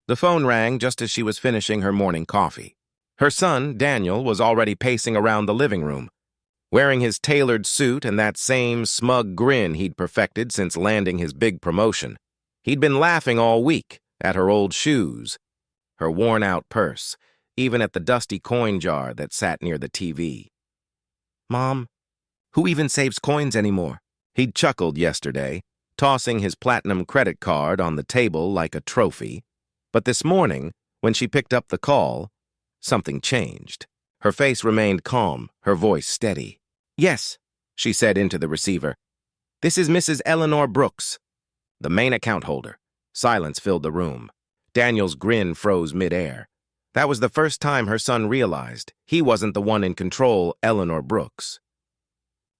The phone rang just as she was finishing her morning coffee. Her son, Daniel, was already pacing around the living room, wearing his tailored suit and that same smug grin he'd perfected since landing his big promotion. He'd been laughing all week at her old shoes, her worn-out purse, even at the dusty coin jar that sat near the TV. "Mom, who even saves coins anymore?" He'd chuckled yesterday, tossing his platinum credit card on the table like a trophy. But this morning, when she picked up the call, something changed. Her face remained calm, her voice steady. "Yes," she said into the receiver. "This is Mrs. Eleanor Brooks." The main account holder. Silence filled the room. Daniel's grin froze midair. That was the first time her son realized he wasn't the one in control, Eleanor Brooks.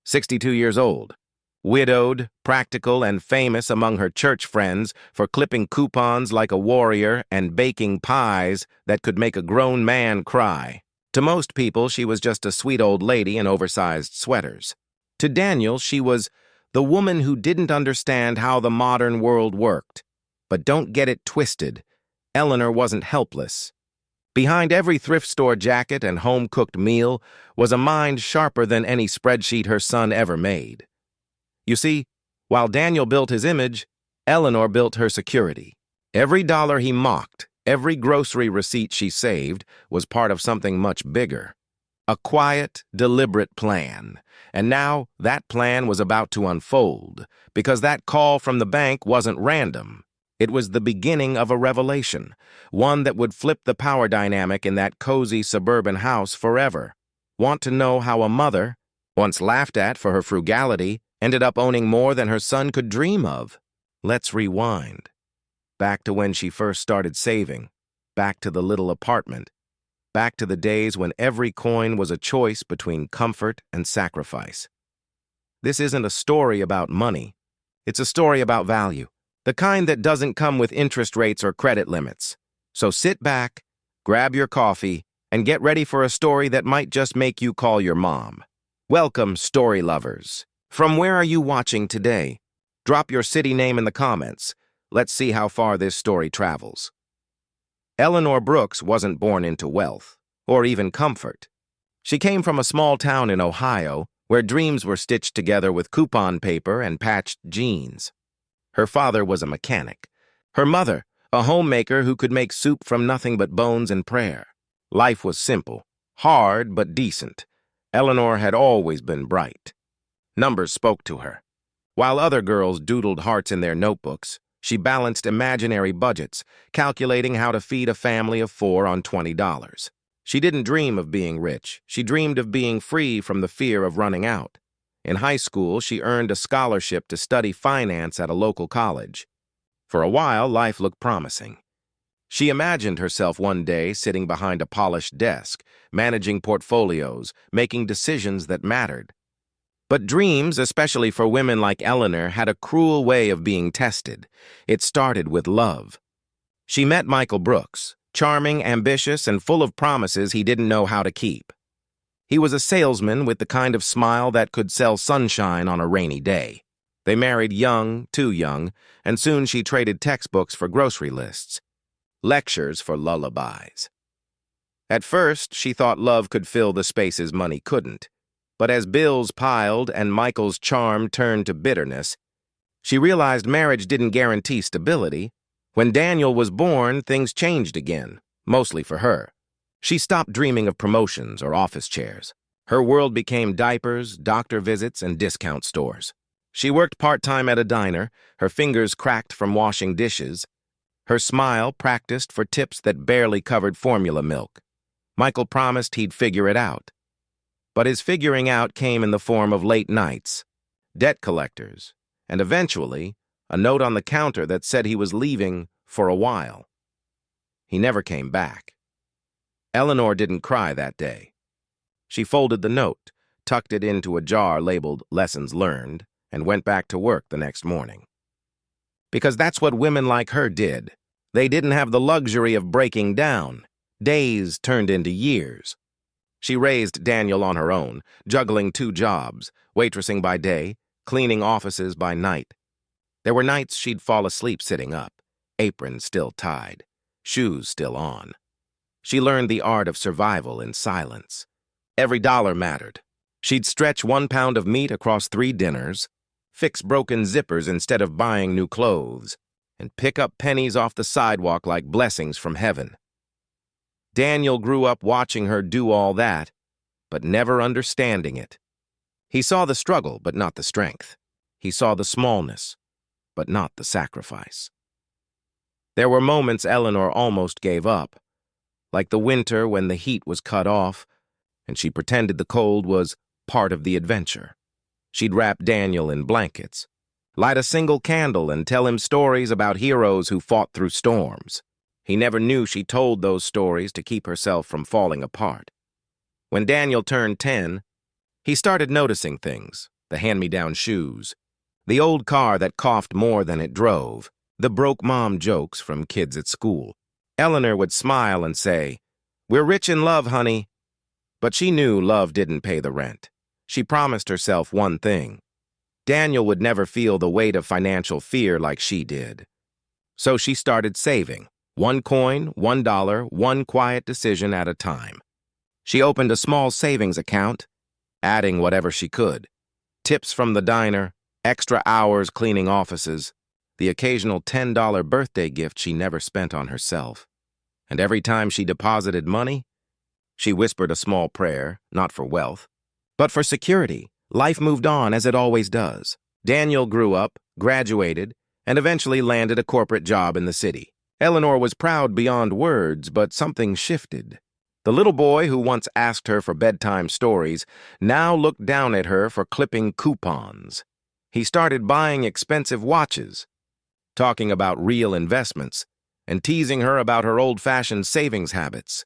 62 years old. Widowed, practical, and famous among her church friends for clipping coupons like a warrior and baking pies that could make a grown man cry. To most people, she was just a sweet old lady in oversized sweaters. To Daniel, she was the woman who didn't understand how the modern world worked. But don't get it twisted. Eleanor wasn't helpless. Behind every thrift store jacket and home-cooked meal was a mind sharper than any spreadsheet her son ever made. You see, while Daniel built his image, Eleanor built her security. Every dollar he mocked, every grocery receipt she saved, was part of something much bigger. A quiet, deliberate plan. And now that plan was about to unfold, because that call from the bank wasn't random. It was the beginning of a revelation, one that would flip the power dynamic in that cozy suburban house forever. Want to know how a mother, once laughed at for her frugality, ended up owning more than her son could dream of? Let's rewind. Back to when she first started saving. Back to the little apartment. Back to the days when every coin was a choice between comfort and sacrifice. This isn't a story about money. It's a story about value. The kind that doesn't come with interest rates or credit limits. So sit back, grab your coffee, and get ready for a story that might just make you call your mom. Welcome, story lovers. From where are you watching today? Drop your city name in the comments. Let's see how far this story travels. Eleanor Brooks wasn't born into wealth, or even comfort. She came from a small town in Ohio, where dreams were stitched together with coupon paper and patched jeans. Her father was a mechanic. Her mother, a homemaker who could make soup from nothing but bones and prayer. Life was simple, hard but decent. Eleanor had always been bright. Numbers spoke to her. While other girls doodled hearts in their notebooks, she balanced imaginary budgets, calculating how to feed a family of 4 on $20. She didn't dream of being rich. She dreamed of being free from the fear of running out. In high school, she earned a scholarship to study finance at a local college. For a while, life looked promising. She imagined herself one day sitting behind a polished desk, managing portfolios, making decisions that mattered. But dreams, especially for women like Eleanor, had a cruel way of being tested. It started with love. She met Michael Brooks, charming, ambitious, and full of promises he didn't know how to keep. He was a salesman with the kind of smile that could sell sunshine on a rainy day. They married young, too young, and soon she traded textbooks for grocery lists, lectures for lullabies. At first, she thought love could fill the spaces money couldn't. But as bills piled and Michael's charm turned to bitterness, she realized marriage didn't guarantee stability. When Daniel was born, things changed again, mostly for her. She stopped dreaming of promotions or office chairs. Her world became diapers, doctor visits, and discount stores. She worked part-time at a diner, her fingers cracked from washing dishes. Her smile practiced for tips that barely covered formula milk. Michael promised he'd figure it out. But his figuring out came in the form of late nights, debt collectors, and eventually, a note on the counter that said he was leaving for a while. He never came back. Eleanor didn't cry that day. She folded the note, tucked it into a jar labeled Lessons Learned, and went back to work the next morning. Because that's what women like her did. They didn't have the luxury of breaking down. Days turned into years. She raised Daniel on her own, juggling 2 jobs, waitressing by day, cleaning offices by night. There were nights she'd fall asleep sitting up, apron still tied. shoes still on. She learned the art of survival in silence. Every dollar mattered. She'd stretch 1 pound of meat across 3 dinners, fix broken zippers instead of buying new clothes, and pick up pennies off the sidewalk like blessings from heaven. Daniel grew up watching her do all that, but never understanding it. He saw the struggle, but not the strength. He saw the smallness, but not the sacrifice. There were moments Eleanor almost gave up, like the winter when the heat was cut off, and she pretended the cold was part of the adventure. She'd wrap Daniel in blankets, light a single candle, and tell him stories about heroes who fought through storms. He never knew she told those stories to keep herself from falling apart. When Daniel turned 10, he started noticing things: the hand-me-down shoes, the old car that coughed more than it drove, the broke mom jokes from kids at school. Eleanor would smile and say, "We're rich in love, honey." But she knew love didn't pay the rent. She promised herself one thing: Daniel would never feel the weight of financial fear like she did. So she started saving. 1 coin, $1, one quiet decision at a time. She opened a small savings account, adding whatever she could. Tips from the diner, extra hours cleaning offices, the occasional $10 birthday gift she never spent on herself. And every time she deposited money, she whispered a small prayer, not for wealth, but for security. Life moved on as it always does. Daniel grew up, graduated, and eventually landed a corporate job in the city. Eleanor was proud beyond words, but something shifted. The little boy who once asked her for bedtime stories now looked down at her for clipping coupons. He started buying expensive watches, talking about real investments, and teasing her about her old-fashioned savings habits.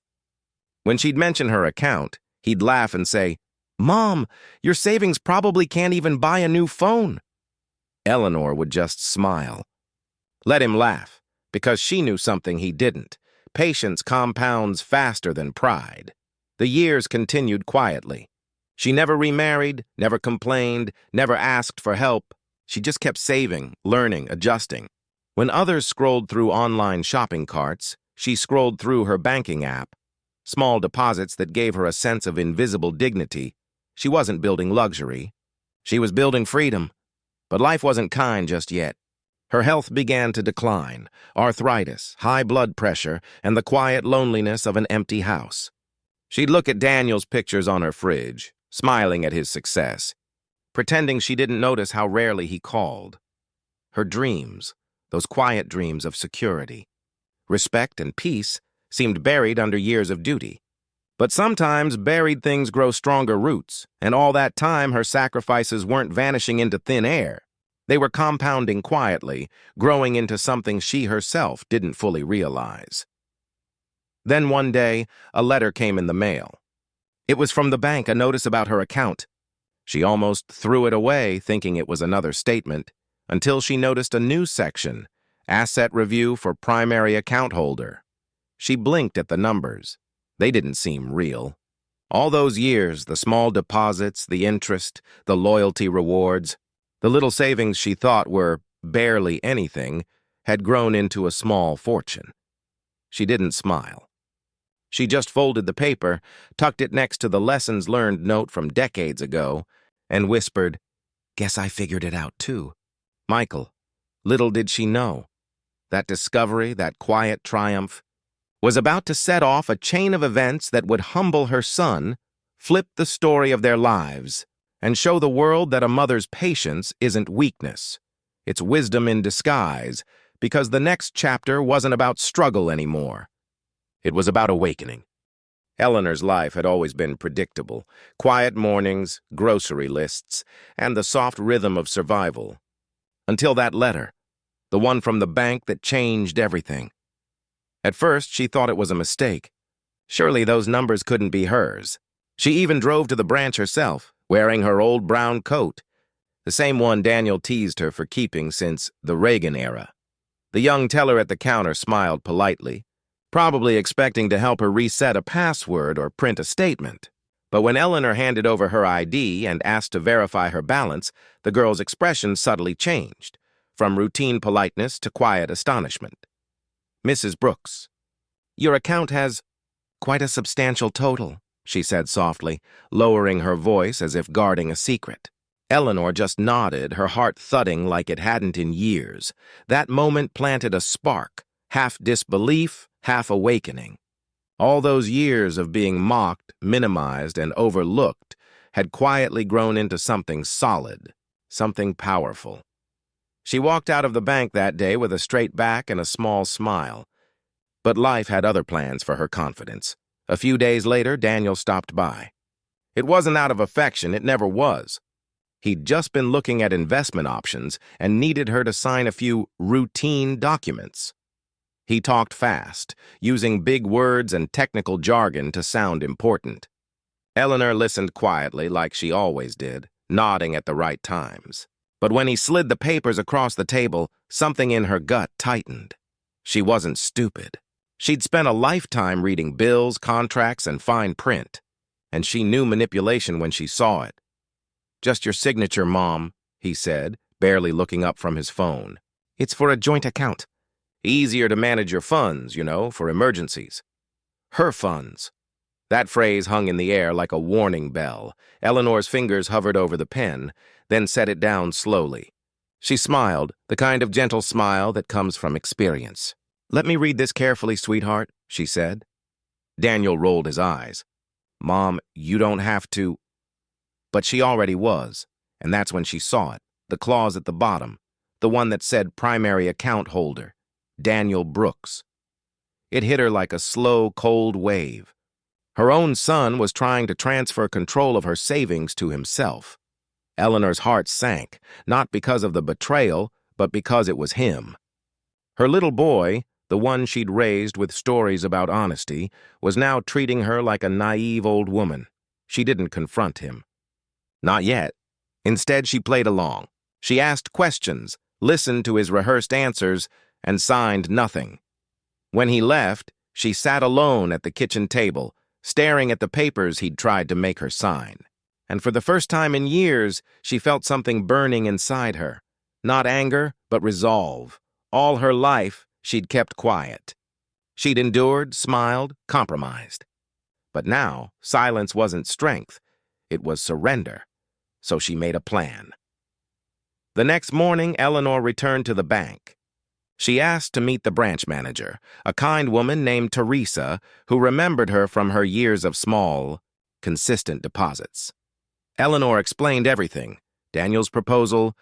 When she'd mention her account, he'd laugh and say, "Mom, your savings probably can't even buy a new phone." Eleanor would just smile. Let him laugh, because she knew something he didn't. Patience compounds faster than pride. The years continued quietly. She never remarried, never complained, never asked for help. She just kept saving, learning, adjusting. When others scrolled through online shopping carts, she scrolled through her banking app. Small deposits that gave her a sense of invisible dignity. She wasn't building luxury. She was building freedom. But life wasn't kind just yet. Her health began to decline: arthritis, high blood pressure, and the quiet loneliness of an empty house. She'd look at Daniel's pictures on her fridge, smiling at his success, pretending she didn't notice how rarely he called. Her dreams, those quiet dreams of security, respect, and peace, seemed buried under years of duty. But sometimes buried things grow stronger roots, and all that time her sacrifices weren't vanishing into thin air. They were compounding quietly, growing into something she herself didn't fully realize. Then one day, a letter came in the mail. It was from the bank, a notice about her account. She almost threw it away, thinking it was another statement, until she noticed a new section: Asset Review for Primary Account Holder. She blinked at the numbers. They didn't seem real. All those years, the small deposits, the interest, the loyalty rewards, the little savings she thought were barely anything, had grown into a small fortune. She didn't smile. She just folded the paper, tucked it next to the lessons learned note from decades ago, and whispered, "Guess I figured it out too." Michael, little did she know, that discovery, that quiet triumph, was about to set off a chain of events that would humble her son, flip the story of their lives, and show the world that a mother's patience isn't weakness. It's wisdom in disguise, because the next chapter wasn't about struggle anymore. It was about awakening. Eleanor's life had always been predictable: quiet mornings, grocery lists, and the soft rhythm of survival. Until that letter, the one from the bank that changed everything. At first, she thought it was a mistake. Surely those numbers couldn't be hers. She even drove to the branch herself, wearing her old brown coat, the same one Daniel teased her for keeping since the Reagan era. The young teller at the counter smiled politely, probably expecting to help her reset a password or print a statement. But when Eleanor handed over her ID and asked to verify her balance, the girl's expression subtly changed, from routine politeness to quiet astonishment. "Mrs. Brooks, Your account has quite a substantial total, she said softly, lowering her voice as if guarding a secret. Eleanor just nodded, her heart thudding like it hadn't in years. That moment planted a spark, half disbelief, half awakening. All those years of being mocked, minimized, and overlooked had quietly grown into something solid, something powerful. She walked out of the bank that day with a straight back and a small smile. But life had other plans for her confidence. A few days later, Daniel stopped by. It wasn't out of affection, it never was. He'd just been looking at investment options and needed her to sign a few routine documents. He talked fast, using big words and technical jargon to sound important. Eleanor listened quietly like she always did, nodding at the right times. But when he slid the papers across the table, something in her gut tightened. She wasn't stupid. She'd spent a lifetime reading bills, contracts, and fine print, and she knew manipulation when she saw it. "Just your signature, Mom," he said, barely looking up from his phone. "It's for a joint account. Easier to manage your funds, you know, for emergencies." Her funds. That phrase hung in the air like a warning bell. Eleanor's fingers hovered over the pen, then set it down slowly. She smiled, the kind of gentle smile that comes from experience. "Let me read this carefully, sweetheart," she said. Daniel rolled his eyes. "Mom, you don't have to." But she already was, and that's when she saw it, the clause at the bottom, the one that said primary account holder, Daniel Brooks. It hit her like a slow, cold wave. Her own son was trying to transfer control of her savings to himself. Eleanor's heart sank, not because of the betrayal, but because it was him. Her little boy, the one she'd raised with stories about honesty, was now treating her like a naive old woman. She didn't confront him. Not yet. Instead, she played along. She asked questions, listened to his rehearsed answers, and signed nothing. When he left, she sat alone at the kitchen table, staring at the papers he'd tried to make her sign. And for the first time in years, she felt something burning inside her. Not anger, but resolve. All her life, she'd kept quiet. She'd endured, smiled, compromised. But now, silence wasn't strength. It was surrender. So she made a plan. The next morning, Eleanor returned to the bank. She asked to meet the branch manager, a kind woman named Teresa, who remembered her from her years of small, consistent deposits. Eleanor explained everything: Daniel's proposal,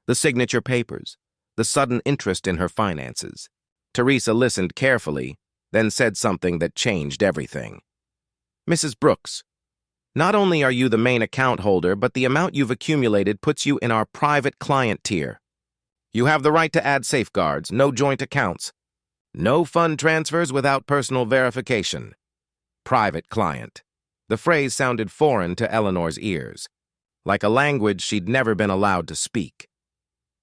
the signature papers, the sudden interest in her finances. Teresa listened carefully, then said something that changed everything. "Mrs. Brooks, not only are you the main account holder, but the amount you've accumulated puts you in our private client tier. You have the right to add safeguards, no joint accounts, no fund transfers without personal verification. Private client." The phrase sounded foreign to Eleanor's ears, like a language she'd never been allowed to speak.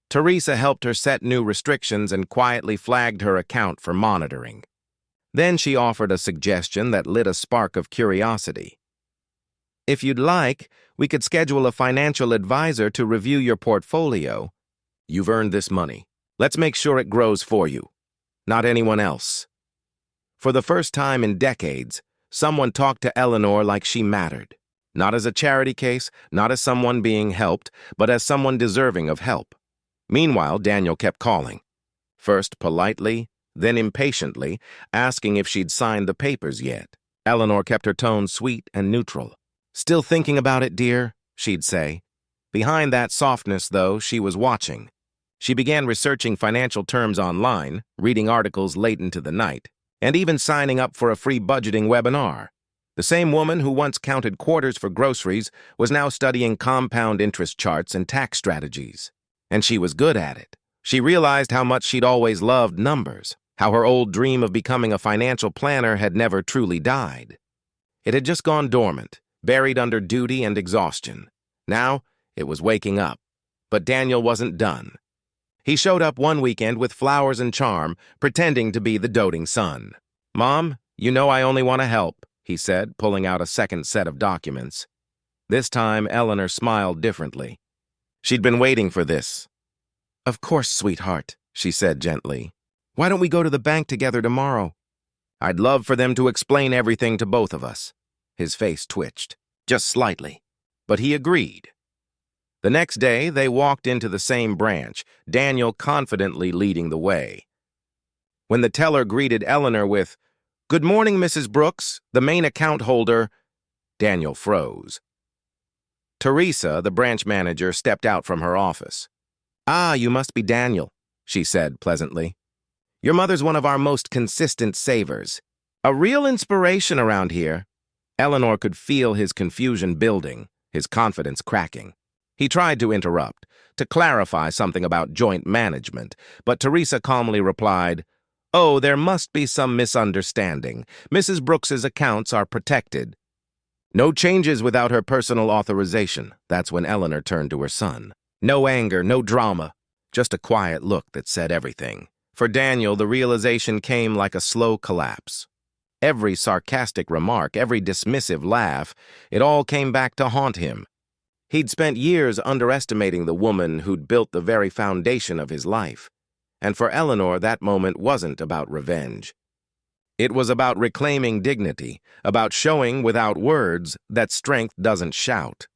Teresa helped her set new restrictions and quietly flagged her account for monitoring. Then she offered a suggestion that lit a spark of curiosity. "If you'd like, we could schedule a financial advisor to review your portfolio. You've earned this money. Let's make sure it grows for you, not anyone else." For the first time in decades, someone talked to Eleanor like she mattered. Not as a charity case, not as someone being helped, but as someone deserving of help. Meanwhile, Daniel kept calling. First politely, then impatiently, asking if she'd signed the papers yet. Eleanor kept her tone sweet and neutral. "Still thinking about it, dear," she'd say. Behind that softness, though, she was watching. She began researching financial terms online, reading articles late into the night, and even signing up for a free budgeting webinar. The same woman who once counted quarters for groceries was now studying compound interest charts and tax strategies. And she was good at it. She realized how much she'd always loved numbers, how her old dream of becoming a financial planner had never truly died. It had just gone dormant, buried under duty and exhaustion. Now, it was waking up. But Daniel wasn't done. He showed up one weekend with flowers and charm, pretending to be the doting son. "Mom, you know I only want to help," he said, pulling out a second set of documents. This time, Eleanor smiled differently. She'd been waiting for this. "Of course, sweetheart," she said gently. "Why don't we go to the bank together tomorrow?" I'd love for them to explain everything to both of us. His face twitched, just slightly, but he agreed. The next day, they walked into the same branch, Daniel confidently leading the way. When the teller greeted Eleanor with, "Good morning, Mrs. Brooks, the main account holder," Daniel froze. Teresa, the branch manager, stepped out from her office. "Ah, you must be Daniel," she said pleasantly. "Your mother's one of our most consistent savers. A real inspiration around here." Eleanor could feel his confusion building, his confidence cracking. He tried to interrupt, to clarify something about joint management, but Teresa calmly replied, "Oh, there must be some misunderstanding. Mrs. Brooks's accounts are protected." No changes without her personal authorization. That's when Eleanor turned to her son. No anger, no drama, just a quiet look that said everything. For Daniel, the realization came like a slow collapse. Every sarcastic remark, every dismissive laugh, it all came back to haunt him. He'd spent years underestimating the woman who'd built the very foundation of his life. And for Eleanor, that moment wasn't about revenge. It was about reclaiming dignity, about showing without words that strength doesn't shout.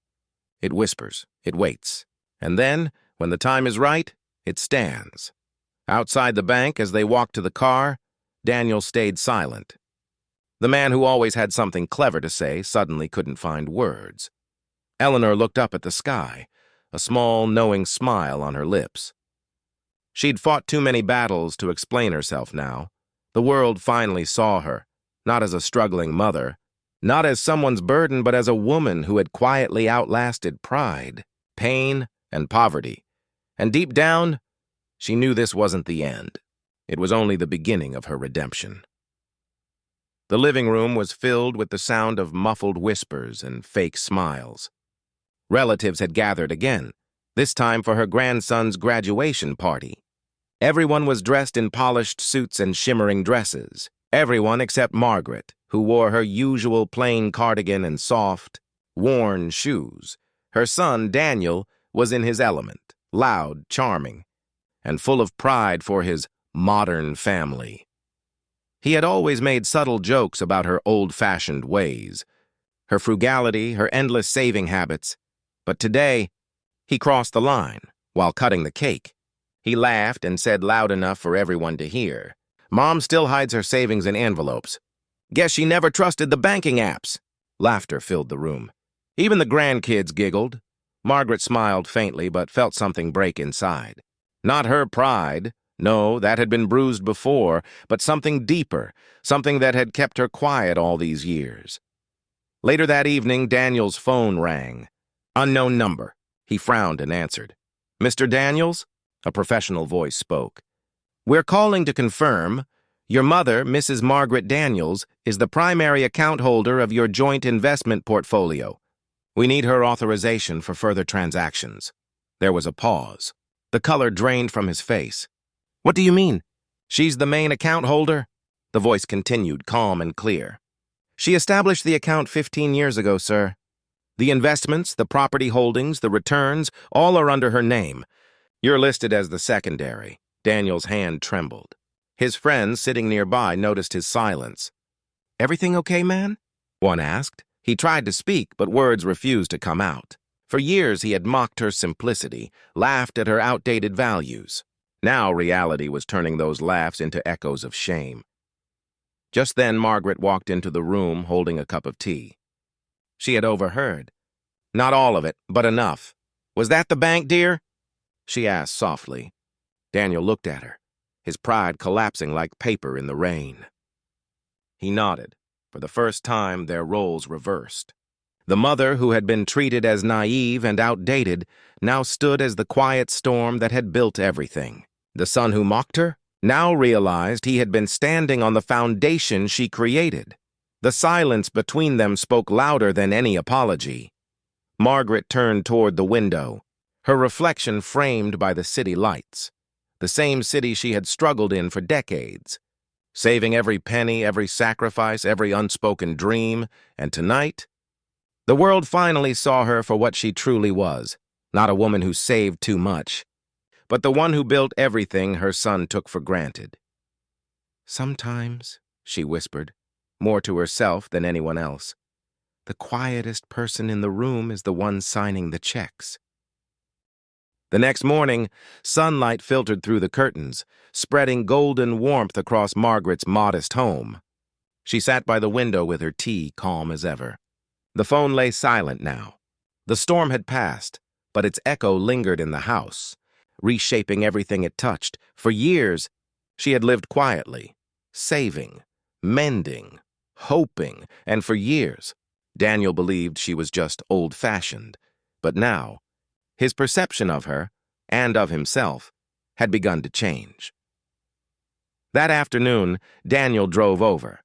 It whispers, it waits, and then, when the time is right, it stands. Outside the bank, as they walked to the car, Daniel stayed silent. The man who always had something clever to say suddenly couldn't find words. Eleanor looked up at the sky, a small, knowing smile on her lips. She'd fought too many battles to explain herself now. The world finally saw her, not as a struggling mother, not as someone's burden, but as a woman who had quietly outlasted pride, pain, and poverty. And deep down, she knew this wasn't the end. It was only the beginning of her redemption. The living room was filled with the sound of muffled whispers and fake smiles. Relatives had gathered again, this time for her grandson's graduation party. Everyone was dressed in polished suits and shimmering dresses. Everyone except Margaret, who wore her usual plain cardigan and soft, worn shoes. Her son, Daniel, was in his element, loud, charming, and full of pride for his modern family. He had always made subtle jokes about her old-fashioned ways, her frugality, her endless saving habits. But today, he crossed the line while cutting the cake. He laughed and said loud enough for everyone to hear, "Mom still hides her savings in envelopes. Guess she never trusted the banking apps." Laughter filled the room. Even the grandkids giggled. Margaret smiled faintly but felt something break inside. Not her pride. No, that had been bruised before, but something deeper, something that had kept her quiet all these years. Later that evening, Daniel's phone rang. Unknown number. He frowned and answered. "Mr. Daniels?" A professional voice spoke. "We're calling to confirm. Your mother, Mrs. Margaret Daniels, is the primary account holder of your joint investment portfolio. We need her authorization for further transactions." There was a pause. The color drained from his face. "What do you mean?" "She's the main account holder," the voice continued, calm and clear. "She established the account 15 years ago, sir. The investments, the property holdings, the returns, all are under her name. You're listed as the secondary." Daniel's hand trembled. His friends sitting nearby noticed his silence. "Everything okay, man?" one asked. He tried to speak, but words refused to come out. For years he had mocked her simplicity, laughed at her outdated values. Now reality was turning those laughs into echoes of shame. Just then Margaret walked into the room holding a cup of tea. She had overheard. "Not all of it, but enough. Was that the bank, dear?" she asked softly. Daniel looked at her, his pride collapsing like paper in the rain. He nodded. For the first time, their roles reversed. The mother, who had been treated as naive and outdated, now stood as the quiet storm that had built everything. The son who mocked her now realized he had been standing on the foundation she created. The silence between them spoke louder than any apology. Margaret turned toward the window, her reflection framed by the city lights, the same city she had struggled in for decades, saving every penny, every sacrifice, every unspoken dream, and tonight, the world finally saw her for what she truly was, not a woman who saved too much, but the one who built everything her son took for granted. "Sometimes," she whispered, more to herself than anyone else. The quietest person in the room is the one signing the checks. The next morning, sunlight filtered through the curtains, spreading golden warmth across Margaret's modest home. She sat by the window with her tea, calm as ever. The phone lay silent now. The storm had passed, but its echo lingered in the house, reshaping everything it touched. For years, she had lived quietly, saving, mending, hoping, and for years, Daniel believed she was just old-fashioned. But now, his perception of her, and of himself, had begun to change. That afternoon, Daniel drove over.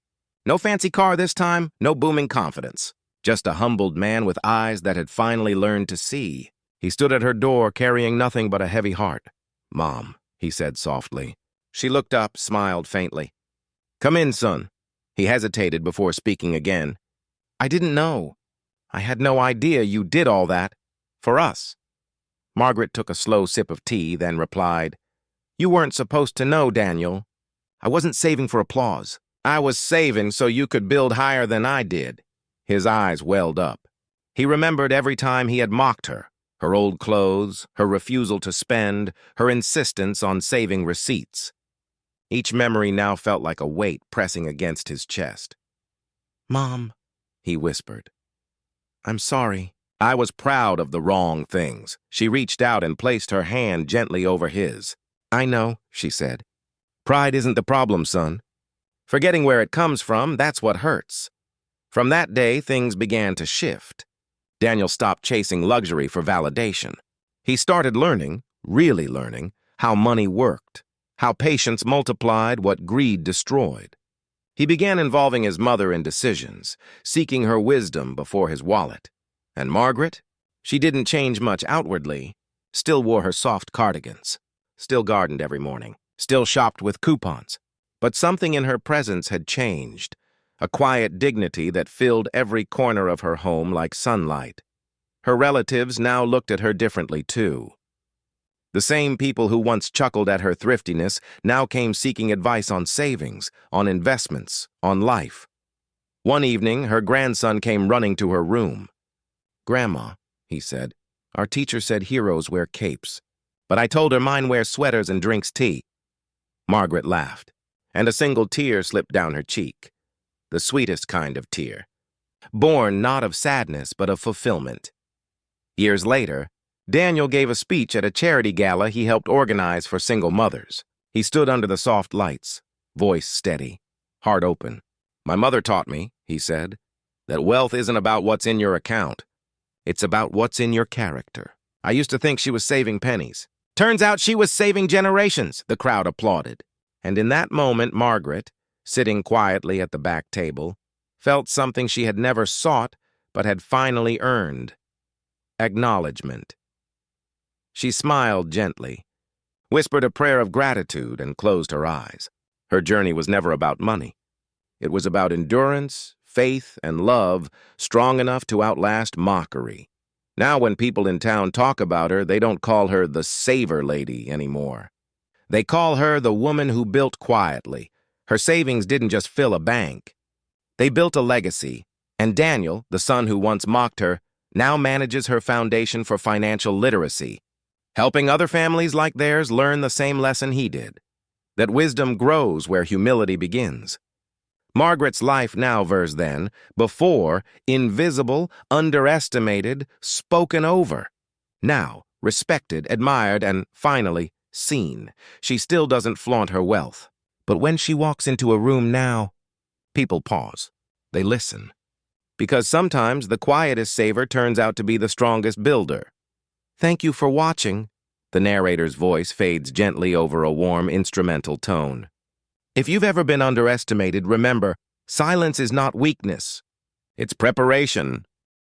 No fancy car this time, no booming confidence. Just a humbled man with eyes that had finally learned to see. He stood at her door carrying nothing but a heavy heart. "Mom," he said softly. She looked up, smiled faintly. "Come in, son." He hesitated before speaking again. "I didn't know. I had no idea you did all that. For us." Margaret took a slow sip of tea, then replied, "You weren't supposed to know, Daniel. I wasn't saving for applause. I was saving so you could build higher than I did." His eyes welled up. He remembered every time he had mocked her, her old clothes, her refusal to spend, her insistence on saving receipts. Each memory now felt like a weight pressing against his chest. "Mom," he whispered. "I'm sorry. I was proud of the wrong things." She reached out and placed her hand gently over his. "I know," she said. "Pride isn't the problem, son. Forgetting where it comes from, that's what hurts." From that day, things began to shift. Daniel stopped chasing luxury for validation. He started learning, really learning, how money worked, how patience multiplied what greed destroyed. He began involving his mother in decisions, seeking her wisdom before his wallet. And Margaret? She didn't change much outwardly, still wore her soft cardigans, still gardened every morning, still shopped with coupons. But something in her presence had changed, a quiet dignity that filled every corner of her home like sunlight. Her relatives now looked at her differently, too. The same people who once chuckled at her thriftiness now came seeking advice on savings, on investments, on life. One evening, her grandson came running to her room. "Grandma," he said, "our teacher said heroes wear capes, but I told her mine wears sweaters and drinks tea." Margaret laughed, and a single tear slipped down her cheek. The sweetest kind of tear, born not of sadness but of fulfillment. Years later, Daniel gave a speech at a charity gala he helped organize for single mothers. He stood under the soft lights, voice steady, heart open. "My mother taught me," he said, "that wealth isn't about what's in your account. It's about what's in your character." I used to think she was saving pennies. Turns out she was saving generations, the crowd applauded. And in that moment, Margaret, sitting quietly at the back table, felt something she had never sought but had finally earned: acknowledgement. She smiled gently, whispered a prayer of gratitude, and closed her eyes. Her journey was never about money. It was about endurance, faith, and love strong enough to outlast mockery. Now when people in town talk about her, they don't call her the saver lady anymore. They call her the woman who built quietly. Her savings didn't just fill a bank. They built a legacy, and Daniel, the son who once mocked her, now manages her foundation for financial literacy, helping other families like theirs learn the same lesson he did, that wisdom grows where humility begins. Margaret's life now versus then, before, invisible, underestimated, spoken over. Now, respected, admired, and finally, seen. She still doesn't flaunt her wealth. But when she walks into a room now, people pause. They listen. Because sometimes the quietest saver turns out to be the strongest builder. Thank you for watching. The narrator's voice fades gently over a warm instrumental tone. If you've ever been underestimated, remember, silence is not weakness. It's preparation.